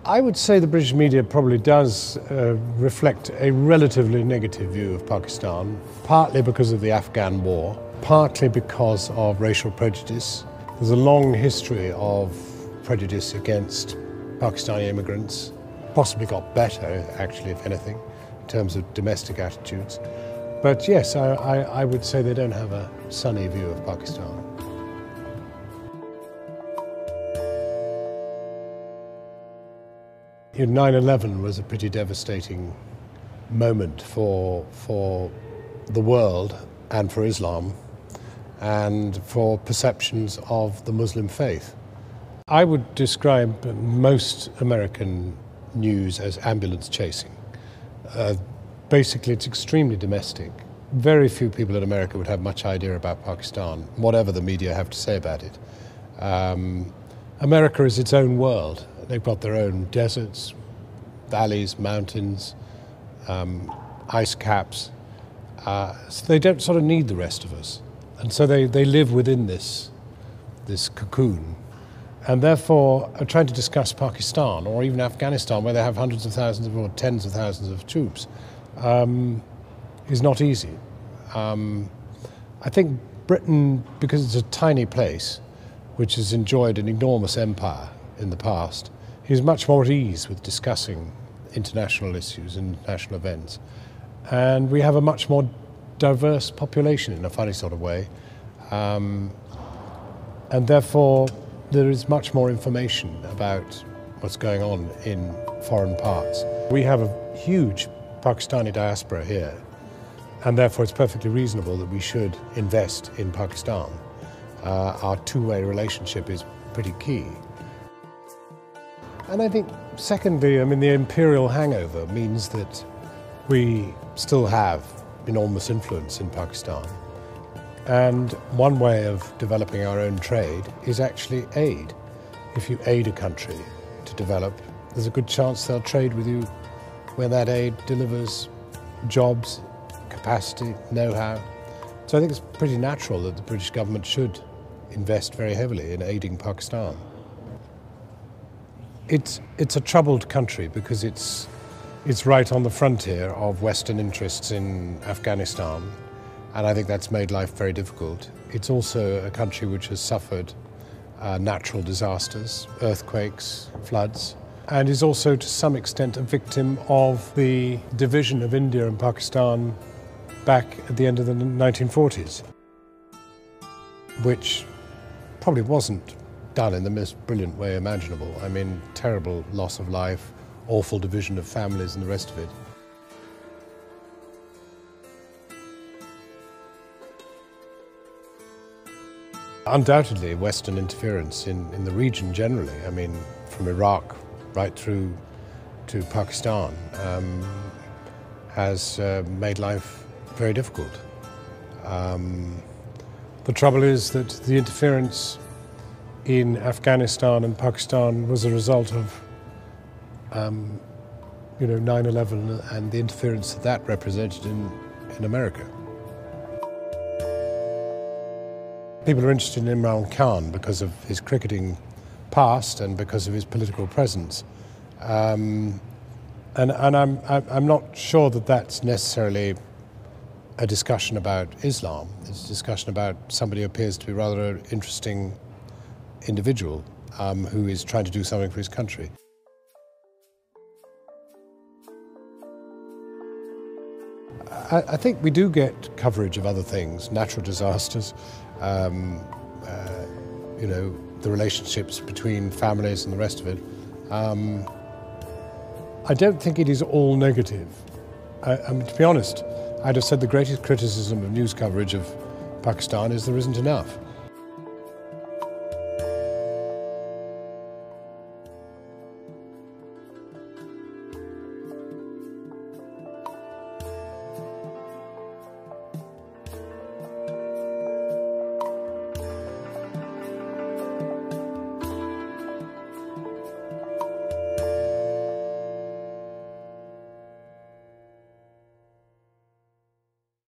I would say the British media probably does reflect a relatively negative view of Pakistan, partly because of the Afghan war, partly because of racial prejudice. There's a long history of prejudice against Pakistani immigrants, possibly got better, actually, if anything, in terms of domestic attitudes. But yes, I would say they don't have a sunny view of Pakistan. You know, 9/11 was a pretty devastating moment for the world and for Islam and for perceptions of the Muslim faith. I would describe most American news as ambulance chasing. Basically, it's extremely domestic. Very few people in America would have much idea about Pakistan, whatever the media have to say about it. America is its own world. They've got their own deserts, valleys, mountains, ice caps. So they don't sort of need the rest of us. And so they live within this cocoon. And therefore, trying to discuss Pakistan or even Afghanistan, where they have hundreds of thousands or tens of thousands of troops, is not easy. I think Britain, because it's a tiny place, which has enjoyed an enormous empire in the past, is much more at ease with discussing international issues and international events. And we have a much more diverse population in a funny sort of way. And therefore, there is much more information about what's going on in foreign parts. We have a huge Pakistani diaspora here, and therefore it's perfectly reasonable that we should invest in Pakistan. Our two-way relationship is pretty key. And I think, secondly, I mean, the imperial hangover means that we still have enormous influence in Pakistan. And one way of developing our own trade is actually aid. If you aid a country to develop, there's a good chance they'll trade with you when that aid delivers jobs, capacity, know-how. So I think it's pretty natural that the British government should invest very heavily in aiding Pakistan. It's a troubled country because it's right on the frontier of Western interests in Afghanistan, and I think that's made life very difficult. It's also a country which has suffered natural disasters, earthquakes, floods, and is also to some extent a victim of the division of India and Pakistan back at the end of the 1940s, which probably wasn't done in the most brilliant way imaginable. I mean, terrible loss of life, awful division of families and the rest of it. Undoubtedly, Western interference in the region generally, I mean, from Iraq right through to Pakistan, has made life very difficult. The trouble is that the interference in Afghanistan and Pakistan was a result of 9/11 and the interference that represented in America. People are interested in Imran Khan because of his cricketing past and because of his political presence. And I'm not sure that that's necessarily a discussion about Islam. It's a discussion about somebody who appears to be rather an interesting individual who is trying to do something for his country. I think we do get coverage of other things, natural disasters, the relationships between families and the rest of it. I don't think it is all negative. I mean, to be honest, I'd have said the greatest criticism of news coverage of Pakistan is there isn't enough.